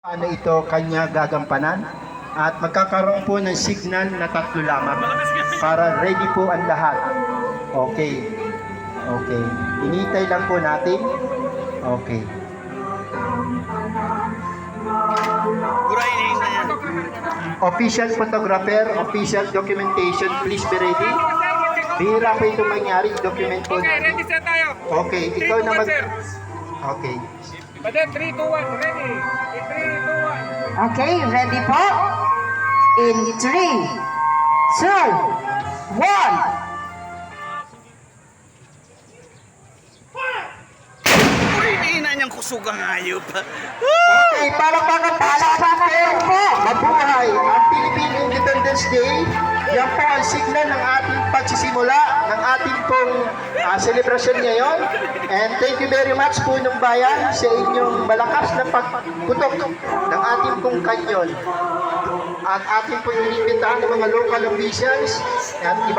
Ano ito kanya gagampanan at magkakaroon po ng signal na 3 lamang para ready po ang lahat. Okay. Okay. Initay lang po natin. Okay. Official photographer, official documentation, please be ready. Bihira po ito mangyari, document po. Okay, ready set tayo. Okay, ikaw na mag... Okay. Bade, 3, 2, 1, ready. 3, 2, 1. Okay, ready po? In 3, 2, 1. Ina niyang kusugang hayop. Okay, palakpakan po. Mabuhay ang Philippine Independence Day. Yan po ang signal ng ating pagsisimula ng ating pong selebrasyon ngayon. And thank you very much po ng bayan sa inyong malakas na pagputok ng ating pong kanyon. At ating pong inimbitahan ng mga local officials at iba